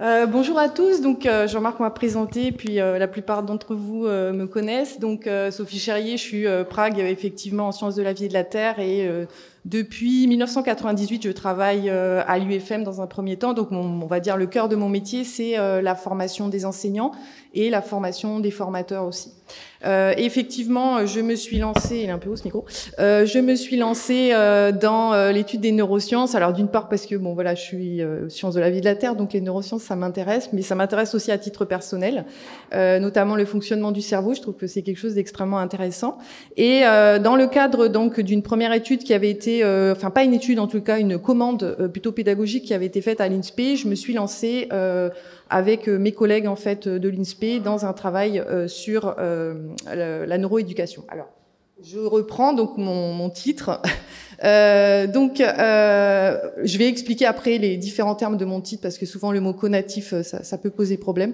Bonjour à tous. Donc, Jean-Marc m'a présenté, puis la plupart d'entre vous me connaissent. Donc, Sophie Cherrier, je suis Prague, effectivement, en sciences de la vie et de la terre. Et depuis 1998, je travaille à l'UFM dans un premier temps. Donc, on va dire le cœur de mon métier, c'est la formation des enseignants et la formation des formateurs aussi. Effectivement, je me suis lancée, il est un peu haut ce micro, je me suis lancée dans l'étude des neurosciences. Alors d'une part parce que bon voilà, je suis sciences de la vie et de la terre, donc les neurosciences ça m'intéresse, mais ça m'intéresse aussi à titre personnel, notamment le fonctionnement du cerveau. Je trouve que c'est quelque chose d'extrêmement intéressant. Et dans le cadre donc d'une première étude qui avait été, enfin pas une étude en tout cas, une commande plutôt pédagogique qui avait été faite à l'INSPE, je me suis lancée avec mes collègues en fait de l'INSPE dans un travail sur la neuroéducation. Alors, je reprends donc mon titre. Je vais expliquer après les différents termes de mon titre parce que souvent le mot conatif, ça peut poser problème.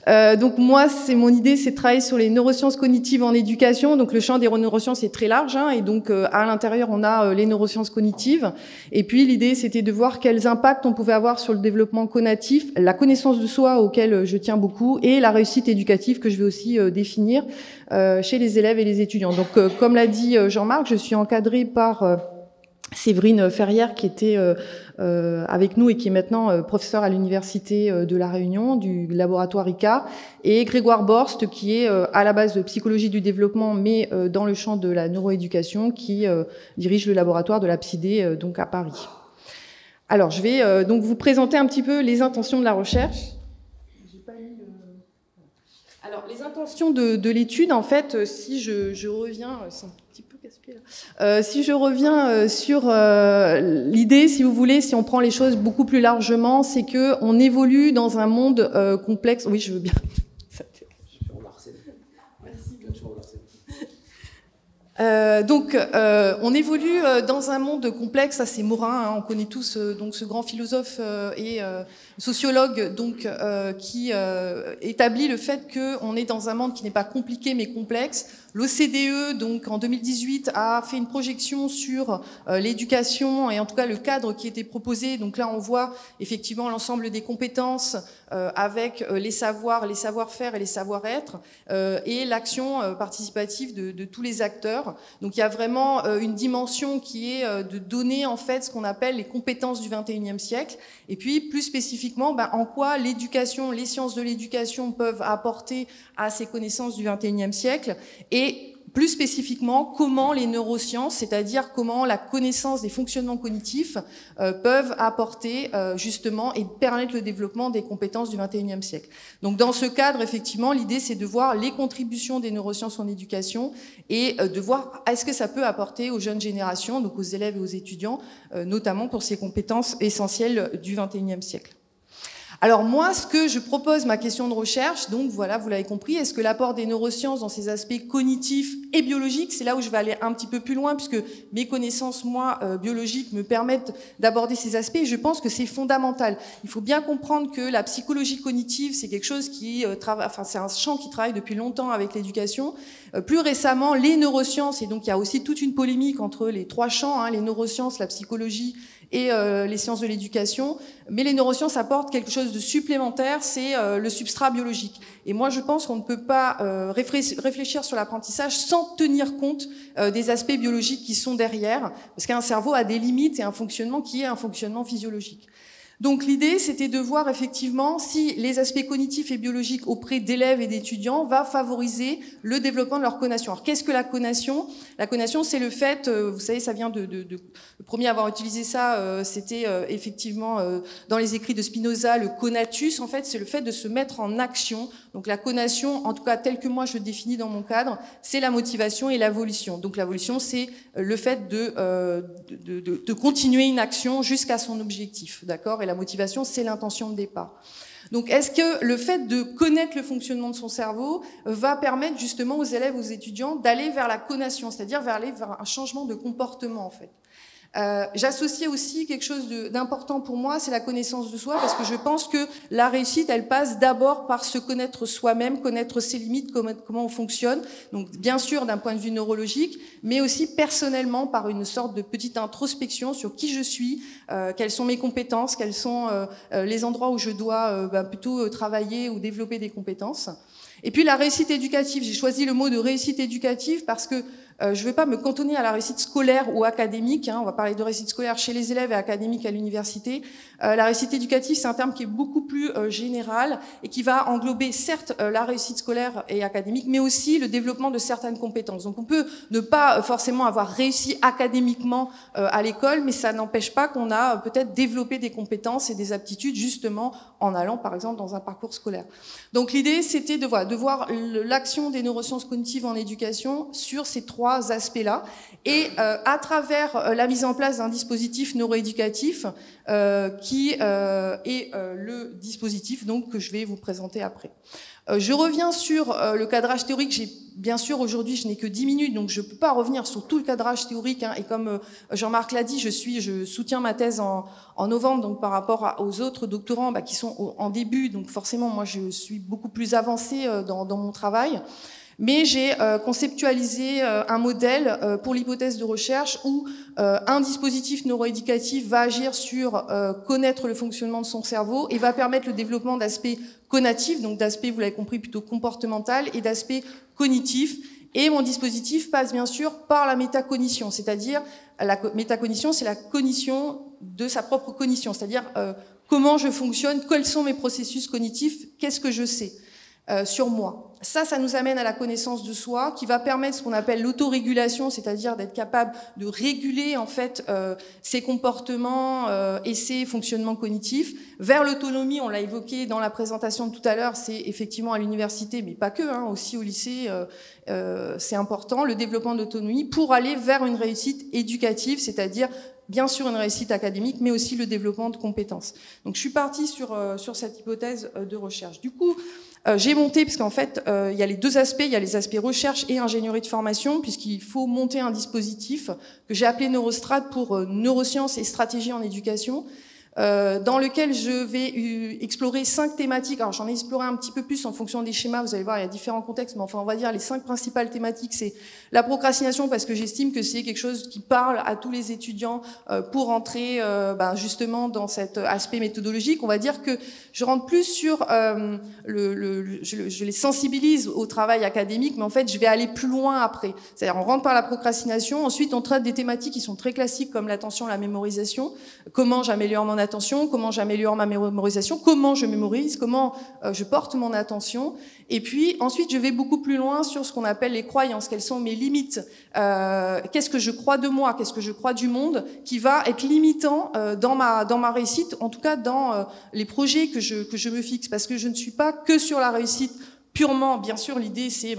Donc moi, mon idée, c'est de travailler sur les neurosciences cognitives en éducation. Donc le champ des neurosciences est très large, hein, et donc à l'intérieur, on a les neurosciences cognitives. Et puis l'idée, c'était de voir quels impacts on pouvait avoir sur le développement conatif, la connaissance de soi auquel je tiens beaucoup, et la réussite éducative que je vais aussi définir chez les élèves et les étudiants. Donc comme l'a dit Jean-Marc, je suis encadrée par Séverine Ferrière qui était avec nous et qui est maintenant professeure à l'université de La Réunion du laboratoire ICAR, et Grégoire Borst qui est à la base de psychologie du développement mais dans le champ de la neuroéducation, qui dirige le laboratoire de la PSIDE donc à Paris. Alors je vais donc vous présenter un petit peu les intentions de la recherche. Alors les intentions de l'étude, en fait, si je reviens, c'est un petit peu casse-pied là. Si je reviens sur l'idée, si vous voulez, si on prend les choses beaucoup plus largement, c'est que on évolue dans un monde complexe. Oui, je veux bien. On évolue dans un monde complexe. Ça c'est Morin, hein, on connaît tous donc ce grand philosophe et sociologue donc qui établit le fait qu'on est dans un monde qui n'est pas compliqué mais complexe. L'OCDE donc en 2018 a fait une projection sur l'éducation et en tout cas le cadre qui était proposé. Donc là on voit effectivement l'ensemble des compétences avec les savoirs, les savoir-faire et les savoir-être et l'action participative de tous les acteurs. Donc il y a vraiment une dimension qui est de donner en fait ce qu'on appelle les compétences du XXIe siècle, et puis plus spécifiquement en quoi l'éducation, les sciences de l'éducation peuvent apporter à ces connaissances du XXIe siècle, et plus spécifiquement, comment les neurosciences, c'est-à-dire comment la connaissance des fonctionnements cognitifs peuvent apporter justement et permettre le développement des compétences du XXIe siècle. Donc dans ce cadre, effectivement, l'idée c'est de voir les contributions des neurosciences en éducation et de voir est-ce que ça peut apporter aux jeunes générations, donc aux élèves et aux étudiants, notamment pour ces compétences essentielles du XXIe siècle. Alors moi, ce que je propose, ma question de recherche, donc voilà, vous l'avez compris, est-ce que l'apport des neurosciences dans ces aspects cognitifs et biologiques, c'est là où je vais aller un petit peu plus loin, puisque mes connaissances, moi, biologiques, me permettent d'aborder ces aspects, et je pense que c'est fondamental. Il faut bien comprendre que la psychologie cognitive, c'est quelque chose qui travaille, enfin c'est un champ qui travaille depuis longtemps avec l'éducation. Plus récemment, les neurosciences, et donc il y a aussi toute une polémique entre les trois champs, hein, les neurosciences, la psychologie et les sciences de l'éducation, mais les neurosciences apportent quelque chose de supplémentaire, c'est le substrat biologique. Et moi, je pense qu'on ne peut pas réfléchir sur l'apprentissage sans tenir compte des aspects biologiques qui sont derrière, parce qu'un cerveau a des limites et un fonctionnement qui est un fonctionnement physiologique. Donc l'idée, c'était de voir effectivement si les aspects cognitifs et biologiques auprès d'élèves et d'étudiants va favoriser le développement de leur conation. Alors qu'est-ce que la conation ? La conation, c'est le fait, vous savez, ça vient le premier à avoir utilisé ça, c'était effectivement dans les écrits de Spinoza, le conatus, en fait, c'est le fait de se mettre en action. Donc la conation, en tout cas tel que moi je le définis dans mon cadre, c'est la motivation et la volition. Donc la volition, c'est le fait de continuer une action jusqu'à son objectif, d'accord ? Et la motivation, c'est l'intention de départ. Donc, est-ce que le fait de connaître le fonctionnement de son cerveau va permettre justement aux élèves, aux étudiants, d'aller vers la conation, c'est-à-dire vers un changement de comportement, en fait ? J'associais aussi quelque chose d'important pour moi, c'est la connaissance de soi, parce que je pense que la réussite, elle passe d'abord par se connaître soi-même, connaître ses limites, comment on fonctionne, donc bien sûr d'un point de vue neurologique, mais aussi personnellement par une sorte de petite introspection sur qui je suis, quelles sont mes compétences, quels sont les endroits où je dois plutôt travailler ou développer des compétences. Et puis la réussite éducative, j'ai choisi le mot de réussite éducative parce que je ne veux pas me cantonner à la réussite scolaire ou académique. On va parler de réussite scolaire chez les élèves et académique à l'université. La réussite éducative, c'est un terme qui est beaucoup plus général et qui va englober certes la réussite scolaire et académique, mais aussi le développement de certaines compétences. Donc on peut ne pas forcément avoir réussi académiquement à l'école, mais ça n'empêche pas qu'on a peut-être développé des compétences et des aptitudes justement en allant par exemple dans un parcours scolaire. Donc l'idée, c'était de voir l'action des neurosciences cognitives en éducation sur ces trois aspects-là, et à travers la mise en place d'un dispositif neuroéducatif qui est le dispositif donc, que je vais vous présenter après. Je reviens sur le cadrage théorique. Bien sûr, aujourd'hui, je n'ai que 10 minutes, donc je ne peux pas revenir sur tout le cadrage théorique. Et comme Jean-Marc l'a dit, je soutiens ma thèse en novembre, donc par rapport aux autres doctorants qui sont en début. Donc forcément, moi, je suis beaucoup plus avancée dans mon travail. Mais j'ai conceptualisé un modèle pour l'hypothèse de recherche où un dispositif neuroéducatif va agir sur connaître le fonctionnement de son cerveau et va permettre le développement d'aspects cognitifs, donc d'aspects, vous l'avez compris, plutôt comportemental, et d'aspects cognitifs. Et mon dispositif passe bien sûr par la métacognition, c'est-à-dire la métacognition, c'est la cognition de sa propre cognition, c'est-à-dire comment je fonctionne, quels sont mes processus cognitifs, qu'est-ce que je sais sur moi. Ça nous amène à la connaissance de soi, qui va permettre ce qu'on appelle l'autorégulation, c'est-à-dire d'être capable de réguler en fait ses comportements et ses fonctionnements cognitifs. Vers l'autonomie, on l'a évoqué dans la présentation de tout à l'heure, c'est effectivement à l'université, mais pas que, aussi au lycée, c'est important, le développement d'autonomie pour aller vers une réussite éducative, c'est-à-dire bien sûr une réussite académique, mais aussi le développement de compétences. Donc je suis partie sur cette hypothèse de recherche. Du coup, j'ai monté, parce qu'en fait, il y a les deux aspects, il y a les aspects recherche et ingénierie de formation, puisqu'il faut monter un dispositif que j'ai appelé Neurostrat pour neurosciences et stratégie en éducation, dans lequel je vais explorer 5 thématiques. Alors j'en ai exploré un petit peu plus en fonction des schémas, vous allez voir, il y a différents contextes, mais enfin on va dire les 5 principales thématiques, c'est la procrastination, parce que j'estime que c'est quelque chose qui parle à tous les étudiants pour entrer justement dans cet aspect méthodologique. On va dire que je rentre plus sur, je les sensibilise au travail académique, mais en fait je vais aller plus loin après. C'est-à-dire on rentre par la procrastination, ensuite on traite des thématiques qui sont très classiques comme l'attention, la mémorisation, comment j'améliore mon attention, comment j'améliore ma mémorisation, comment je mémorise, comment je porte mon attention. Et puis ensuite, je vais beaucoup plus loin sur ce qu'on appelle les croyances, quelles sont mes limites, qu'est-ce que je crois de moi, qu'est-ce que je crois du monde, qui va être limitant dans ma réussite, en tout cas dans les projets que je me fixe, parce que je ne suis pas que sur la réussite purement, bien sûr, l'idée c'est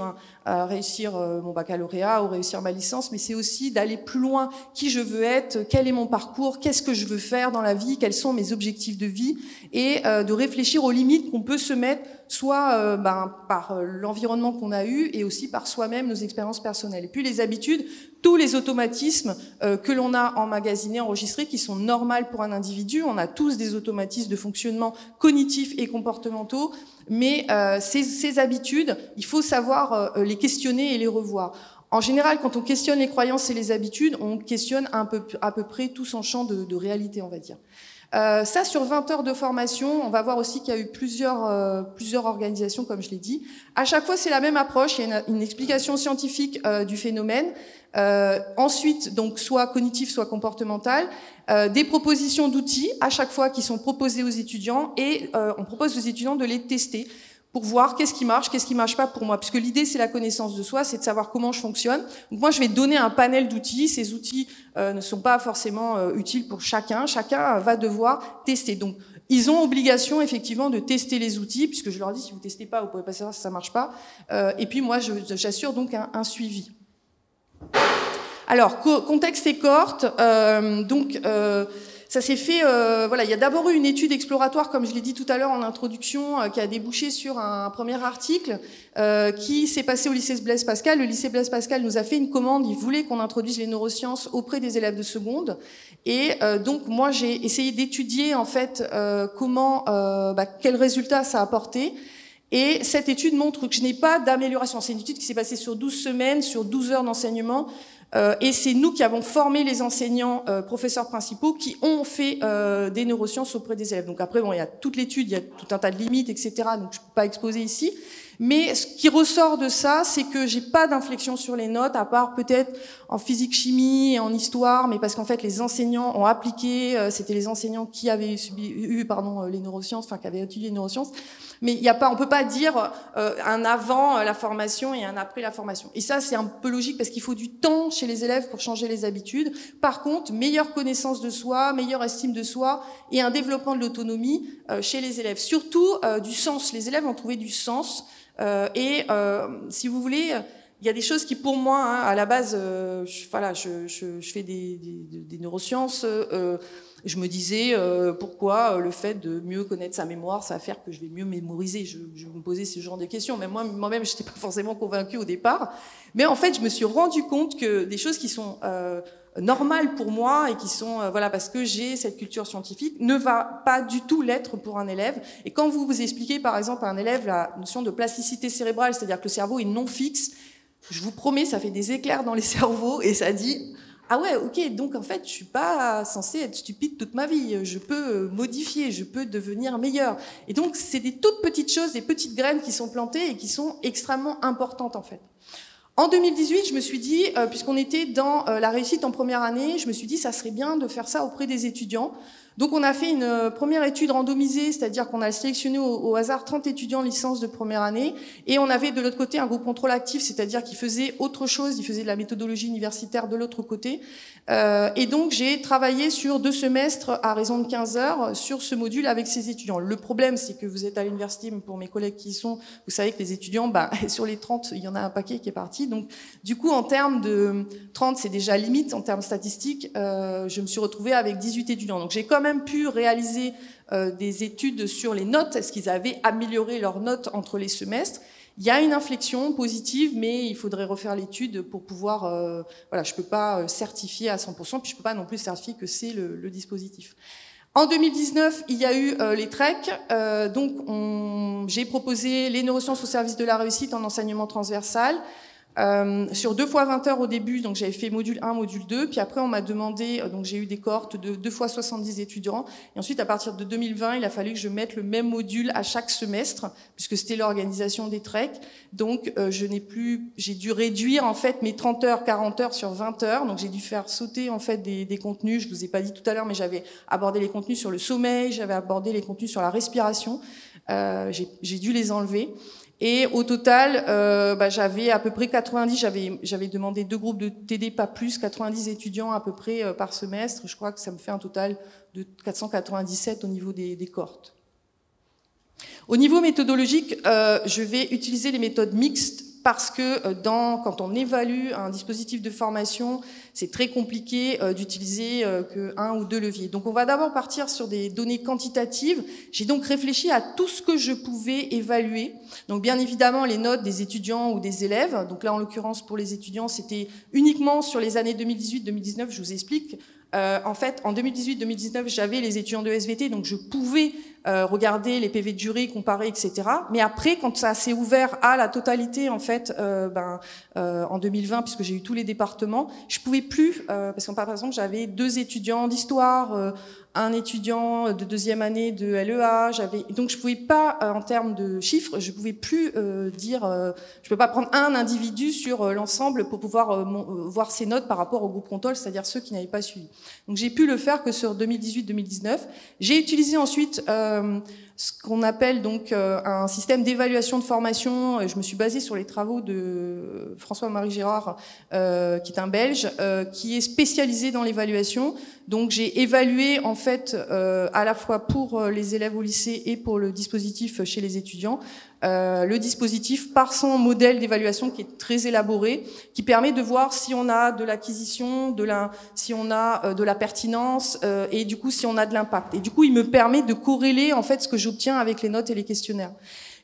réussir mon baccalauréat ou réussir ma licence, mais c'est aussi d'aller plus loin, qui je veux être, quel est mon parcours, qu'est-ce que je veux faire dans la vie, quels sont mes objectifs de vie, et de réfléchir aux limites qu'on peut se mettre, soit par l'environnement qu'on a eu, et aussi par soi-même, nos expériences personnelles. Et puis les habitudes, tous les automatismes que l'on a emmagasinés, enregistrés, qui sont normales pour un individu. On a tous des automatismes de fonctionnement cognitifs et comportementaux, mais ces habitudes, il faut savoir les questionner et les revoir. En général, quand on questionne les croyances et les habitudes, on questionne à peu près tout son champ de réalité, on va dire. Ça, sur 20 heures de formation, on va voir aussi qu'il y a eu plusieurs organisations, comme je l'ai dit. À chaque fois, c'est la même approche. Il y a une explication scientifique du phénomène. Ensuite, donc, soit cognitif, soit comportemental. Des propositions d'outils, à chaque fois, qui sont proposées aux étudiants. Et on propose aux étudiants de les tester pour voir qu'est-ce qui marche pas pour moi. Puisque l'idée, c'est la connaissance de soi, c'est de savoir comment je fonctionne. Donc moi, je vais donner un panel d'outils. Ces outils ne sont pas forcément utiles pour chacun. Chacun va devoir tester. Donc, ils ont obligation, effectivement, de tester les outils, puisque je leur dis, si vous testez pas, vous pouvez pas savoir si ça marche pas. Et puis, moi, j'assure donc un suivi. Alors, contexte et cohorte. ça s'est fait, voilà, il y a d'abord eu une étude exploratoire, comme je l'ai dit tout à l'heure en introduction, qui a débouché sur un premier article qui s'est passé au lycée Blaise Pascal. Le lycée Blaise Pascal nous a fait une commande, il voulait qu'on introduise les neurosciences auprès des élèves de seconde. Et donc moi j'ai essayé d'étudier en fait quels résultats ça a apporté. Et cette étude montre que je n'ai pas d'amélioration. C'est une étude qui s'est passée sur 12 semaines, sur 12 heures d'enseignement. Et c'est nous qui avons formé les enseignants, professeurs principaux, qui ont fait des neurosciences auprès des élèves. Donc après, bon, il y a toute l'étude, il y a tout un tas de limites, etc. Donc je ne peux pas exposer ici. Mais ce qui ressort de ça, c'est que j'ai pas d'inflexion sur les notes, à part peut-être en physique-chimie et en histoire, mais parce qu'en fait les enseignants ont appliqué, c'était les enseignants qui avaient eu les neurosciences, enfin qui avaient étudié les neurosciences. Mais il y a pas, on peut pas dire un avant la formation et un après la formation. Et ça, c'est un peu logique parce qu'il faut du temps chez les élèves pour changer les habitudes. Par contre, meilleure connaissance de soi, meilleure estime de soi et un développement de l'autonomie chez les élèves. Surtout du sens. Les élèves ont trouvé du sens. Si vous voulez, il y a des choses qui, pour moi, à la base, je fais des neurosciences. Je me disais pourquoi le fait de mieux connaître sa mémoire, ça va faire que je vais mieux mémoriser. Je me posais ce genre de questions. Mais moi-même, je n'étais pas forcément convaincue au départ. Mais en fait, je me suis rendu compte que des choses qui sont normales pour moi et qui sont parce que j'ai cette culture scientifique ne va pas du tout l'être pour un élève. Et quand vous expliquez par exemple à un élève la notion de plasticité cérébrale, c'est-à-dire que le cerveau est non fixe, je vous promets, ça fait des éclairs dans les cerveaux et ça dit ah ouais, ok, donc en fait, je suis pas censée être stupide toute ma vie. Je peux modifier, je peux devenir meilleur. Et donc, c'est des toutes petites choses, des petites graines qui sont plantées et qui sont extrêmement importantes en fait. En 2018, je me suis dit, puisqu'on était dans la réussite en première année, je me suis dit, ça serait bien de faire ça auprès des étudiants. Donc on a fait une première étude randomisée, c'est-à-dire qu'on a sélectionné au hasard 30 étudiants licence de première année, et on avait de l'autre côté un groupe contrôle actif, c'est-à-dire qu'ils faisaient autre chose, ils faisaient de la méthodologie universitaire de l'autre côté. Et donc j'ai travaillé sur 2 semestres à raison de 15 heures sur ce module avec ces étudiants. Le problème, c'est que vous êtes à l'université, mais pour mes collègues qui y sont, vous savez que les étudiants, sur les 30, il y en a un paquet qui est parti. Donc du coup, en termes de 30, c'est déjà limite en termes statistiques. Je me suis retrouvée avec 18 étudiants. Donc j'ai quand même pu réaliser des études sur les notes. Est-ce qu'ils avaient amélioré leurs notes entre les semestres? Il y a une inflexion positive, mais il faudrait refaire l'étude pour pouvoir... je peux pas certifier à 100%, puis je peux pas non plus certifier que c'est le dispositif. En 2019, il y a eu les TREC. J'ai proposé les neurosciences au service de la réussite en enseignement transversal. Sur 2 fois 20 heures au début, donc j'avais fait module 1, module 2, puis après on m'a demandé, donc j'ai eu des cohortes de 2 fois 70 étudiants, et ensuite à partir de 2020, il a fallu que je mette le même module à chaque semestre, puisque c'était l'organisation des TREC, donc j'ai dû réduire en fait mes 30 heures, 40 heures sur 20 heures, donc j'ai dû faire sauter en fait des contenus, je vous ai pas dit tout à l'heure, mais j'avais abordé les contenus sur le sommeil, j'avais abordé les contenus sur la respiration, j'ai dû les enlever. Et au total, j'avais à peu près 90, j'avais demandé 2 groupes de TD, pas plus, 90 étudiants à peu près par semestre. Je crois que ça me fait un total de 497 au niveau des cohortes. Au niveau méthodologique, je vais utiliser les méthodes mixtes parce que quand on évalue un dispositif de formation, c'est très compliqué d'utiliser que 1 ou 2 leviers. Donc on va d'abord partir sur des données quantitatives. J'ai donc réfléchi à tout ce que je pouvais évaluer. Donc bien évidemment les notes des étudiants ou des élèves. Donc là en l'occurrence pour les étudiants, c'était uniquement sur les années 2018-2019, je vous explique. En fait, en 2018-2019, j'avais les étudiants de SVT, donc je pouvais regarder les PV de jury, comparer, etc. Mais après, quand ça s'est ouvert à la totalité, en fait, en 2020, puisque j'ai eu tous les départements, je pouvais plus, parce que par exemple, j'avais 2 étudiants d'histoire, un étudiant de 2e année de LEA, donc je pouvais pas, en termes de chiffres, je pouvais plus je peux pas prendre un individu sur l'ensemble pour pouvoir voir ses notes par rapport au groupe contrôle, c'est-à-dire ceux qui n'avaient pas suivi. Donc j'ai pu le faire que sur 2018-2019. J'ai utilisé ensuite ce qu'on appelle donc un système d'évaluation de formation. Je me suis basée sur les travaux de François-Marie Girard, qui est un Belge, qui est spécialisé dans l'évaluation. Donc j'ai évalué en fait à la fois pour les élèves au lycée et pour le dispositif chez les étudiants, le dispositif par son modèle d'évaluation qui est très élaboré, qui permet de voir si on a de l'acquisition, si on a de la pertinence et du coup si on a de l'impact. Et du coup il me permet de corréler en fait ce que j'obtiens avec les notes et les questionnaires.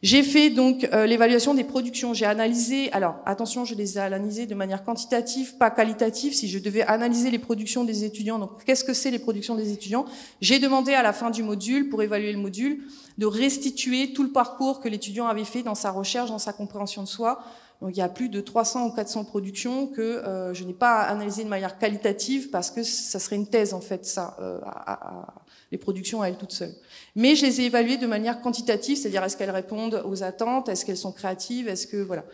J'ai fait donc l'évaluation des productions. J'ai analysé, alors attention, je les ai analysées de manière quantitative, pas qualitative. Si je devais analyser les productions des étudiants, donc qu'est-ce que c'est les productions des étudiants? J'ai demandé à la fin du module, pour évaluer le module, de restituer tout le parcours que l'étudiant avait fait dans sa recherche, dans sa compréhension de soi. Donc il y a plus de 300 ou 400 productions que je n'ai pas analysées de manière qualitative parce que ça serait une thèse en fait, ça, les productions à elles toutes seules. Mais je les ai évaluées de manière quantitative, c'est-à-dire est-ce qu'elles répondent aux attentes, est-ce qu'elles sont créatives, est-ce que voilà.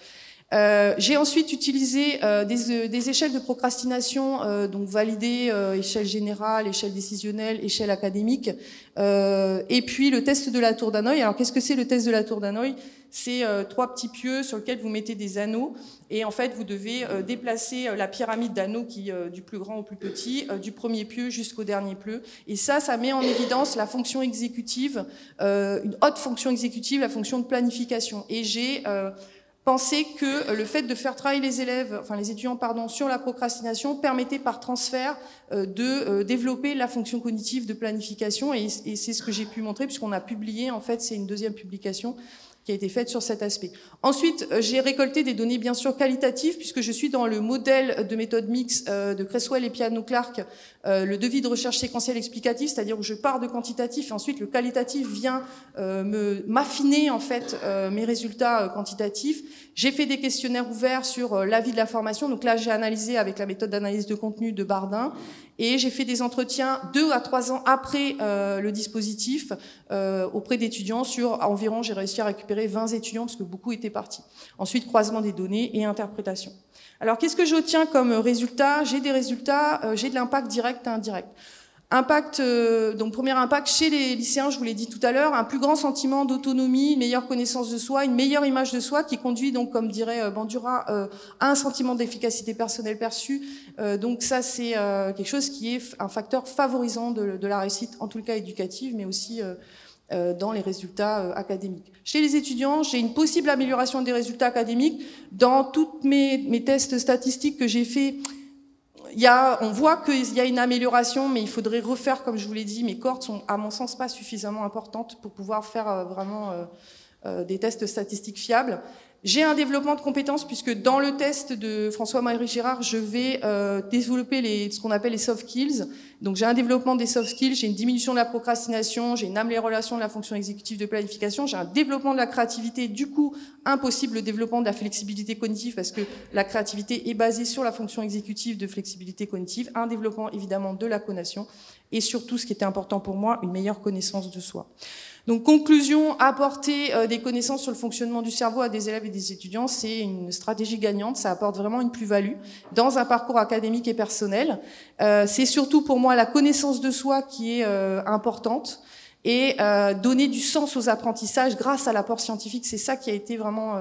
J'ai ensuite utilisé des échelles de procrastination, donc validées, échelle générale, échelle décisionnelle, échelle académique, et puis le test de la tour d'Hanoï. Alors qu'est-ce que c'est le test de la tour d'Hanoï? C'est 3 petits pieux sur lesquels vous mettez des anneaux, et en fait vous devez déplacer la pyramide d'anneaux qui du plus grand au plus petit, du premier pieu jusqu'au dernier pieu, et ça met en évidence la fonction exécutive, une haute fonction exécutive, la fonction de planification. Et j'ai penser que le fait de faire travailler les élèves, enfin les étudiants, pardon, sur la procrastination permettait par transfert de développer la fonction cognitive de planification, et c'est ce que j'ai pu montrer puisqu'on a publié, en fait, c'est une deuxième publication qui a été faite sur cet aspect. Ensuite, j'ai récolté des données bien sûr qualitatives puisque je suis dans le modèle de méthode mixte de Creswell et Piano-Clark, le devis de recherche séquentielle explicative, c'est-à-dire où je pars de quantitatif et ensuite le qualitatif vient m'affiner en fait mes résultats quantitatifs. J'ai fait des questionnaires ouverts sur l'avis de la formation, donc là j'ai analysé avec la méthode d'analyse de contenu de Bardin, et j'ai fait des entretiens 2 à 3 ans après le dispositif auprès d'étudiants sur environ, j'ai réussi à récupérer 20 étudiants parce que beaucoup étaient partis. Ensuite, croisement des données et interprétation. Alors, qu'est-ce que j'obtiens comme résultat? J'ai des résultats, j'ai de l'impact direct et indirect. Impact, donc premier impact chez les lycéens, je vous l'ai dit tout à l'heure, un plus grand sentiment d'autonomie, une meilleure connaissance de soi, une meilleure image de soi qui conduit donc, comme dirait Bandura, à un sentiment d'efficacité personnelle perçue. Donc ça, c'est quelque chose qui est un facteur favorisant de la réussite, en tout cas éducative, mais aussi dans les résultats académiques. Chez les étudiants, j'ai une possible amélioration des résultats académiques. Dans tous mes tests statistiques que j'ai faits, on voit qu'il y a une amélioration, mais il faudrait refaire, comme je vous l'ai dit, mes cohortes sont, à mon sens, pas suffisamment importantes pour pouvoir faire vraiment des tests statistiques fiables. J'ai un développement de compétences puisque dans le test de François-Marie Girard, je vais développer ce qu'on appelle les soft skills. Donc j'ai un développement des soft skills, j'ai une diminution de la procrastination, j'ai une amélioration de la fonction exécutive de planification, j'ai un développement de la créativité, du coup un possible développement de la flexibilité cognitive parce que la créativité est basée sur la fonction exécutive de flexibilité cognitive, un développement évidemment de la conation et surtout ce qui était important pour moi, une meilleure connaissance de soi. Donc, conclusion, apporter des connaissances sur le fonctionnement du cerveau à des élèves et des étudiants, c'est une stratégie gagnante, ça apporte vraiment une plus-value dans un parcours académique et personnel. C'est surtout pour moi la connaissance de soi qui est importante et donner du sens aux apprentissages grâce à l'apport scientifique, c'est ça qui a été vraiment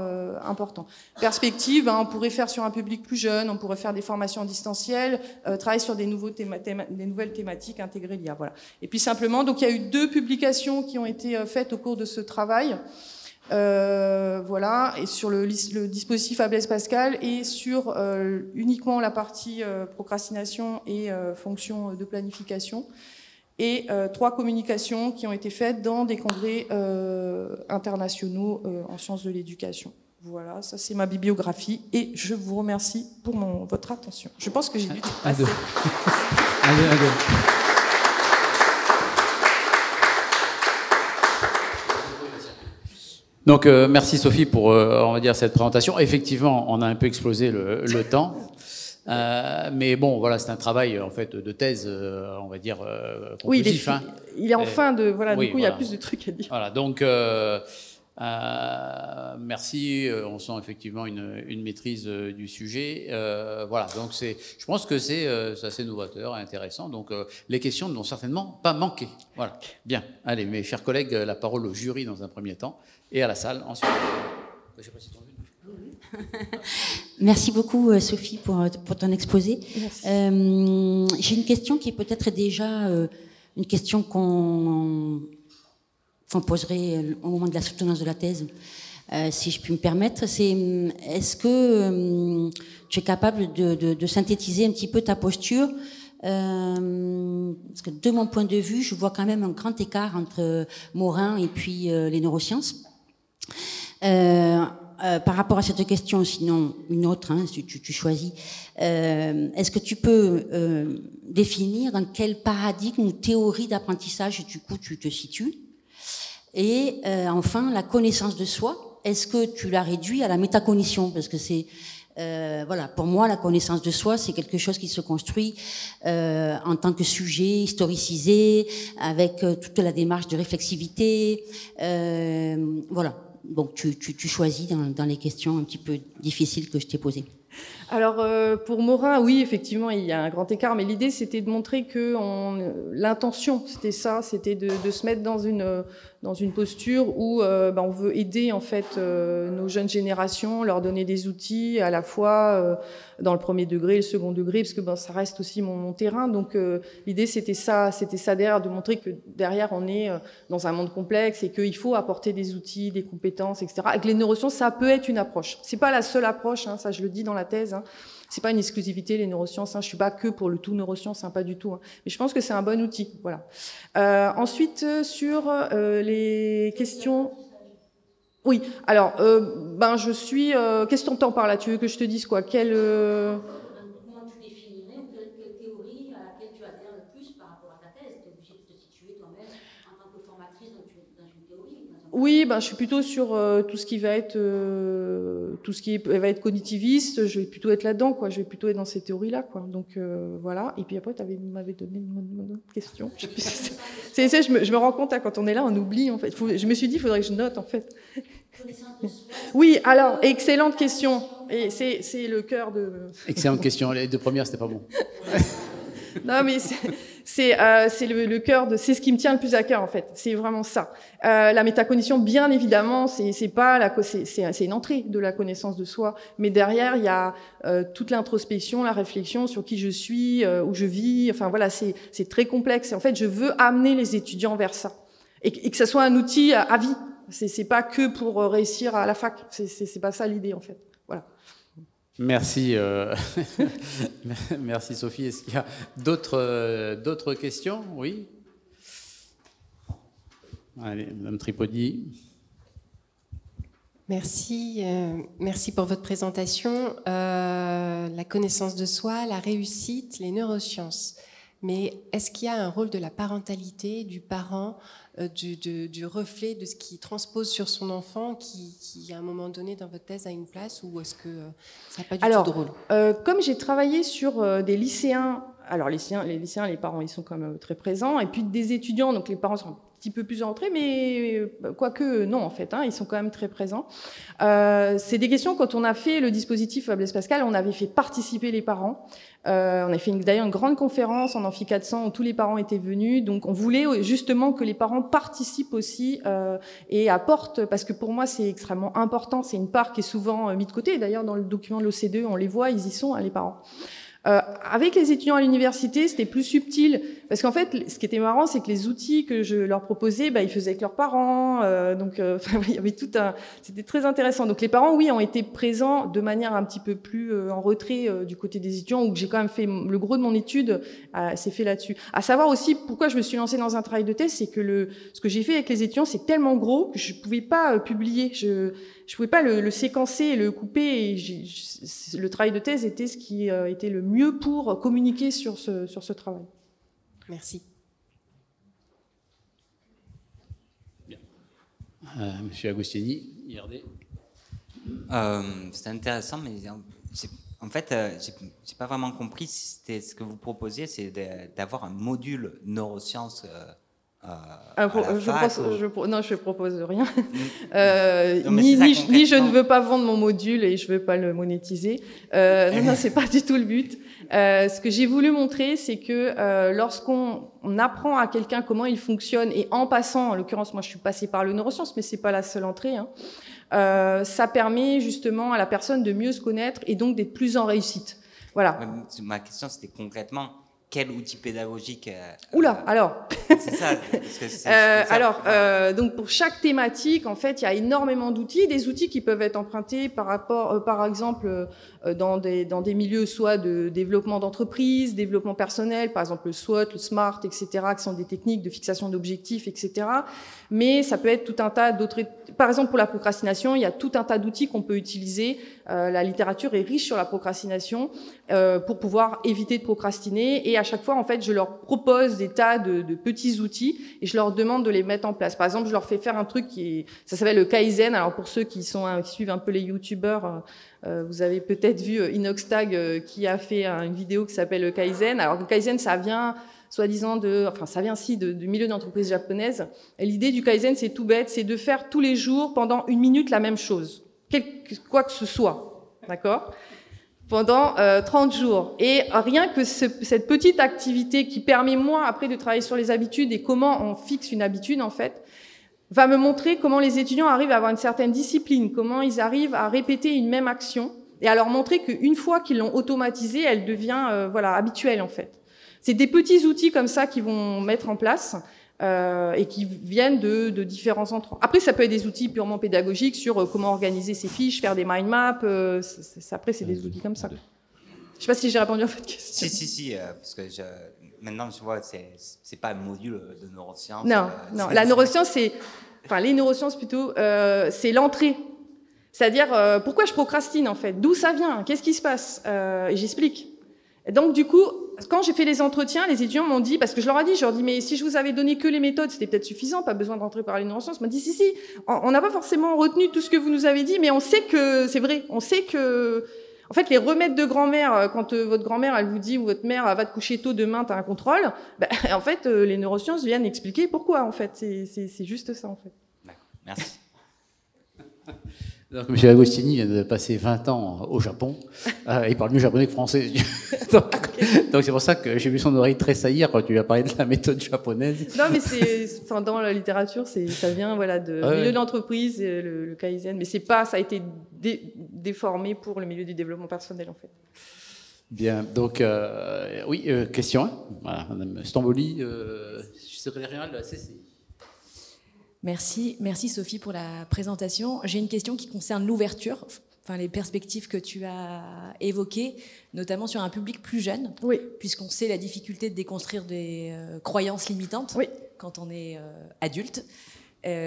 important. Perspective, on pourrait faire sur un public plus jeune, on pourrait faire des formations en distanciel, travailler sur des nouvelles thématiques, intégrer l'IA, voilà. Et puis simplement, donc il y a eu 2 publications qui ont été faites au cours de ce travail, voilà, et sur le dispositif à Blaise Pascal et sur uniquement la partie procrastination et fonction de planification. Et 3 communications qui ont été faites dans des congrès internationaux en sciences de l'éducation. Voilà, ça c'est ma bibliographie et je vous remercie pour votre attention. Je pense que j'ai dû passer. Allez. Donc merci Sophie pour on va dire cette présentation. Effectivement, on a un peu explosé le temps. Mais bon, voilà, c'est un travail en fait de thèse, on va dire conclusif. Oui, il est en fin de voilà. Oui, du coup, voilà. Il y a plus de trucs à dire. Voilà, donc merci. On sent effectivement une maîtrise du sujet. Voilà, donc je pense que c'est assez novateur et intéressant. Donc les questions ne vont certainement pas manquer. Voilà. Bien. Allez, mes chers collègues, la parole au jury dans un premier temps et à la salle ensuite. Je sais pas si tu as vu. Merci beaucoup, Sophie, pour ton exposé. J'ai une question qui est peut-être déjà une question qu'on poserait au moment de la soutenance de la thèse, si je puis me permettre. C'est est-ce que tu es capable de synthétiser un petit peu ta posture, parce que de mon point de vue, je vois quand même un grand écart entre Morin et puis les neurosciences. Par rapport à cette question, sinon une autre, hein, si tu choisis, est-ce que tu peux définir dans quel paradigme ou théorie d'apprentissage du coup tu te situes? Et enfin, la connaissance de soi, est-ce que tu la réduis à la métacognition? Parce que c'est voilà, pour moi, la connaissance de soi, c'est quelque chose qui se construit en tant que sujet historicisé, avec toute la démarche de réflexivité. Voilà. Donc, tu choisis dans les questions un petit peu difficiles que je t'ai posées. Alors, pour Morin, oui, effectivement, il y a un grand écart, mais l'idée, c'était de montrer que l'intention, c'était ça, c'était de se mettre dans une posture où on veut aider, en fait, nos jeunes générations, leur donner des outils, à la fois dans le premier degré et le second degré, parce que ça reste aussi mon terrain. Donc, l'idée, c'était ça derrière, de montrer que derrière, on est dans un monde complexe et qu'il faut apporter des outils, des compétences, etc. Avec les neurosciences, ça peut être une approche. C'est pas la seule approche, hein, ça, je le dis dans la thèse. Hein. C'est pas une exclusivité, les neurosciences. Hein. Je suis pas que pour le tout neurosciences, hein, pas du tout. Hein. Mais je pense que c'est un bon outil. Voilà. Ensuite, sur les questions. Oui. Alors, je suis. Qu'est-ce que tu entends par là? Tu veux que je te dise quoi? Comment tu définirais quelle théorie à laquelle tu adhères le plus par rapport à ta thèse? Tu es obligé de te situer toi-même en tant que formatrice dans une théorie? Oui, je suis plutôt sur tout ce qui va être va être cognitiviste. Je vais plutôt être là-dedans, quoi. Je vais plutôt être dans ces théories-là, quoi. Donc voilà. Et puis après, tu m'avais donné une autre question. Je me rends compte quand on est là, on oublie en fait. Je me suis dit, il faudrait que je note en fait. Oui, alors excellente question. Et c'est le cœur de. Excellente question. Les deux premières, c'était pas bon. Non, mais c'est le cœur c'est ce qui me tient le plus à cœur en fait. C'est vraiment ça. La métacognition, bien évidemment, c'est une entrée de la connaissance de soi, mais derrière il y a toute l'introspection, la réflexion sur qui je suis, où je vis. Enfin voilà, c'est très complexe. Et en fait, je veux amener les étudiants vers ça et que ça soit un outil à vie. C'est pas que pour réussir à la fac. C'est pas ça l'idée en fait. Voilà. Merci, merci Sophie. Est-ce qu'il y a d'autres questions? Oui. Allez, Madame Tripodi. Merci, merci pour votre présentation. La connaissance de soi, la réussite, les neurosciences. Mais est-ce qu'il y a un rôle de la parentalité, du parent, du reflet de ce qui transpose sur son enfant, qui à un moment donné dans votre thèse a une place, ou est-ce que ça n'a pas du tout de rôle? Comme j'ai travaillé sur des lycéens, alors les lycéens, les parents, ils sont quand même très présents, et puis des étudiants, donc les parents sont un petit peu plus entrés, mais quoique non en fait, hein, ils sont quand même très présents. C'est des questions, quand on a fait le dispositif Blaise Pascal, on avait fait participer les parents. On a fait d'ailleurs une grande conférence en Amphi 400 où tous les parents étaient venus. Donc on voulait justement que les parents participent aussi et apportent, parce que pour moi c'est extrêmement important. C'est une part qui est souvent mise de côté. D'ailleurs dans le document de l'OCDE, on les voit, ils y sont, hein, les parents. Avec les étudiants à l'université, c'était plus subtil, parce qu'en fait, ce qui était marrant, c'est que les outils que je leur proposais, ils faisaient avec leurs parents, il y avait c'était très intéressant. Donc les parents, oui, ont été présents de manière un petit peu plus en retrait du côté des étudiants, où j'ai quand même fait le gros de mon étude, s'est fait là-dessus. À savoir aussi pourquoi je me suis lancée dans un travail de thèse, c'est que ce que j'ai fait avec les étudiants, c'est tellement gros que je pouvais pas publier. Je pouvais pas le séquencer et le couper. Et le travail de thèse était ce qui était le mieux pour communiquer sur ce travail. Merci. Bien. Monsieur Agostini, IRD. C'est intéressant, mais en fait, j'ai pas vraiment compris si c'était ce que vous proposiez, c'est d'avoir un module neurosciences Non, je propose rien. Non, ni je ne veux pas vendre mon module et je veux pas le monétiser. Non, c'est pas du tout le but. Ce que j'ai voulu montrer, c'est que lorsqu'on apprend à quelqu'un comment il fonctionne, et en passant, en l'occurrence, moi je suis passée par le neurosciences, mais c'est pas la seule entrée, hein, ça permet justement à la personne de mieux se connaître et donc d'être plus en réussite. Voilà. Ma question, c'était concrètement quel outil pédagogique Oula, alors. C'est ça. Parce que c'est donc pour chaque thématique, en fait, il y a énormément d'outils, des outils qui peuvent être empruntés par rapport, par exemple, dans des milieux soit de développement d'entreprise, développement personnel, par exemple le SWOT, le SMART, etc., qui sont des techniques de fixation d'objectifs, etc. Mais ça peut être tout un tas d'autres. Par exemple, pour la procrastination, il y a tout un tas d'outils qu'on peut utiliser. La littérature est riche sur la procrastination pour pouvoir éviter de procrastiner. Et à chaque fois, en fait, je leur propose des tas de petits outils et je leur demande de les mettre en place. Par exemple, je leur fais faire un truc ça s'appelle le Kaizen. Alors pour ceux qui suivent un peu les youtubeurs, vous avez peut-être vu Inoxtag qui a fait une vidéo qui s'appelle le Kaizen. Alors le Kaizen, ça vient soi-disant du milieu d'entreprise japonaise. Et l'idée du Kaizen, c'est tout bête, c'est de faire tous les jours pendant 1 minute la même chose, quoi que ce soit, d'accord ? Pendant 30 jours. Et rien que cette petite activité qui permet, moi, après, de travailler sur les habitudes et comment on fixe une habitude, en fait, va me montrer comment les étudiants arrivent à avoir une certaine discipline, comment ils arrivent à répéter une même action et à leur montrer qu'une fois qu'ils l'ont automatisée, elle devient habituelle, en fait. C'est des petits outils comme ça qu'ils vont mettre en place et qui viennent de différents endroits. Après, ça peut être des outils purement pédagogiques sur comment organiser ses fiches, faire des mind maps. Après, c'est des outils comme ça. Je sais pas si j'ai répondu à votre question. Si, parce que maintenant, je vois, c'est pas un module de neurosciences. Non, la neuroscience, les neurosciences plutôt, c'est l'entrée. C'est-à-dire, pourquoi je procrastine, en fait? D'où ça vient? Qu'est-ce qui se passe? Et j'explique. Et donc, du coup, quand j'ai fait les entretiens, les étudiants m'ont dit, parce que je leur ai dit, mais si je vous avais donné que les méthodes, c'était peut-être suffisant, pas besoin d'entrer par les neurosciences. Ils m'ont dit, si, on n'a pas forcément retenu tout ce que vous nous avez dit, mais on sait que c'est vrai. On sait que, en fait, les remèdes de grand-mère, quand votre grand-mère, elle vous dit, ou votre mère, va te coucher tôt, demain, t'as un contrôle, en fait, les neurosciences viennent expliquer pourquoi, en fait. C'est juste ça, en fait. D'accord, merci. Donc, M. Agostini vient de passer 20 ans au Japon. Il parle mieux japonais que français. donc c'est pour ça que j'ai vu son oreille tressaillir quand tu lui as parlé de la méthode japonaise. Non, mais dans la littérature, ça vient de milieu de l'entreprise, le Kaizen. Mais c'est pas, ça a été déformé pour le milieu du développement personnel, en fait. Bien, donc, question 1. Voilà, Madame Stamboli, secrétaire générale de la CCI. Merci Sophie pour la présentation. J'ai une question qui concerne l'ouverture, les perspectives que tu as évoquées, notamment sur un public plus jeune, oui. Puisqu'on sait la difficulté de déconstruire des croyances limitantes oui. Quand on est adulte.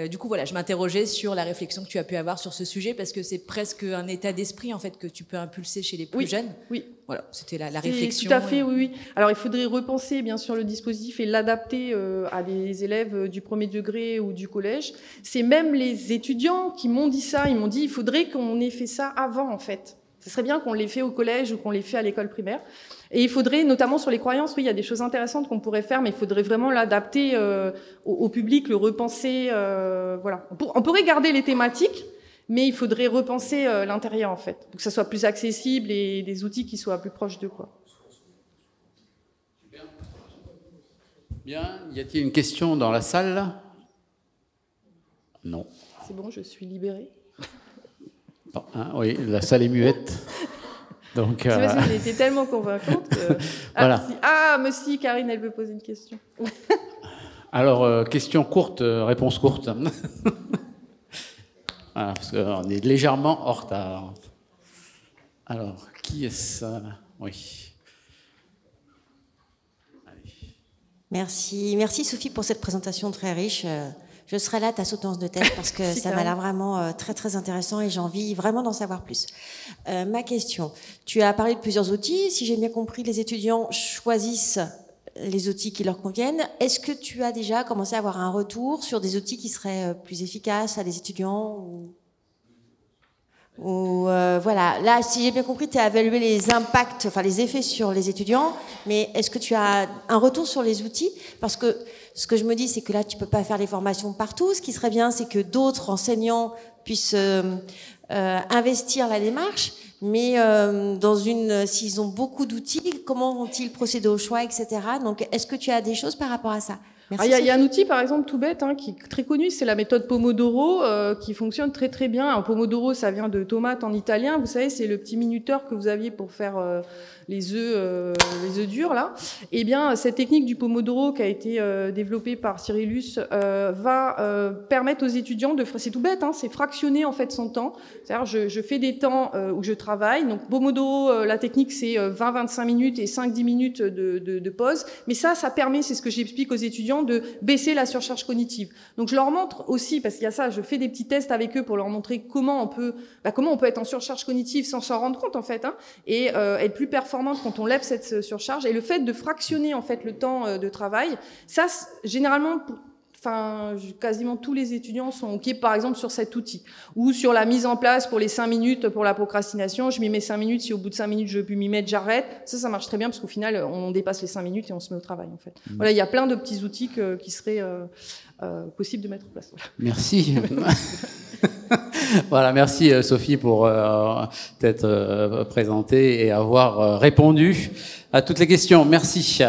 Du coup, je m'interrogeais sur la réflexion que tu as pu avoir sur ce sujet, parce que c'est presque un état d'esprit en fait que tu peux impulser chez les plus jeunes. Oui. Voilà, c'était la réflexion. Tout à fait, oui. Alors, il faudrait repenser bien sûr le dispositif et l'adapter à des élèves du premier degré ou du collège. C'est même les étudiants qui m'ont dit ça. Ils m'ont dit, il faudrait qu'on ait fait ça avant, en fait. Ce serait bien qu'on l'ait fait au collège ou qu'on l'ait fait à l'école primaire. Et il faudrait, notamment sur les croyances, oui, il y a des choses intéressantes qu'on pourrait faire, mais il faudrait vraiment l'adapter au public, le repenser. Voilà. On pourrait garder les thématiques, mais il faudrait repenser l'intérieur, en fait, pour que ça soit plus accessible et des outils qui soient plus proches d'eux, quoi. Bien. Y a-t-il une question dans la salle? Non. C'est bon, je suis libérée. Bon, oui, la salle est muette. Donc, c'est parce que j'ai été tellement convaincante que... Voilà. Mais si, Karine, elle veut poser une question. Alors, question courte, réponse courte. Voilà, parce qu'on est légèrement en retard. Alors, qui est-ce? Oui. Allez. Merci Sophie pour cette présentation très riche. Je serai là, ta soutenance de tête, parce que ça m'a l'air vraiment très très intéressant et j'ai envie vraiment d'en savoir plus. Ma question, tu as parlé de plusieurs outils. Si j'ai bien compris, les étudiants choisissent les outils qui leur conviennent. Est-ce que tu as déjà commencé à avoir un retour sur des outils qui seraient plus efficaces à des étudiants ou... Ou voilà, là, si j'ai bien compris, tu as évalué les impacts, enfin les effets sur les étudiants, mais est-ce que tu as un retour sur les outils? Parce que ce que je me dis, c'est que là, tu peux pas faire les formations partout. Ce qui serait bien, c'est que d'autres enseignants puissent investir la démarche, mais s'ils ont beaucoup d'outils, comment vont-ils procéder au choix, etc. Donc, est-ce que tu as des choses par rapport à ça? Il y a un outil, par exemple, tout bête, qui est très connu, c'est la méthode Pomodoro, qui fonctionne très très bien. Alors, Pomodoro, ça vient de tomate en italien. Vous savez, c'est le petit minuteur que vous aviez pour faire les œufs durs là. Eh bien, cette technique du Pomodoro qui a été développée par Cyrillus va permettre aux étudiants de, c'est tout bête, c'est fractionner en fait son temps. C'est-à-dire, je fais des temps où je travaille. Donc, Pomodoro, la technique, c'est 20-25 minutes et 5-10 minutes de pause. Mais ça permet, c'est ce que j'explique aux étudiants, de baisser la surcharge cognitive. Donc je leur montre aussi, parce qu'il y a ça, je fais des petits tests avec eux pour leur montrer comment on peut être en surcharge cognitive sans s'en rendre compte en fait, et être plus performante quand on lève cette surcharge. Et le fait de fractionner en fait le temps de travail, ça généralement, quasiment tous les étudiants sont OK, par exemple, sur cet outil. Ou sur la mise en place pour les 5 minutes pour la procrastination. Je m'y mets 5 minutes. Si au bout de 5 minutes, je veux plus m'y mettre, j'arrête. Ça marche très bien parce qu'au final, on dépasse les 5 minutes et on se met au travail, en fait. Voilà, il y a plein de petits outils qui seraient possibles de mettre en place. Voilà. Merci. Voilà, merci Sophie pour t'être présentée et avoir répondu à toutes les questions. Merci.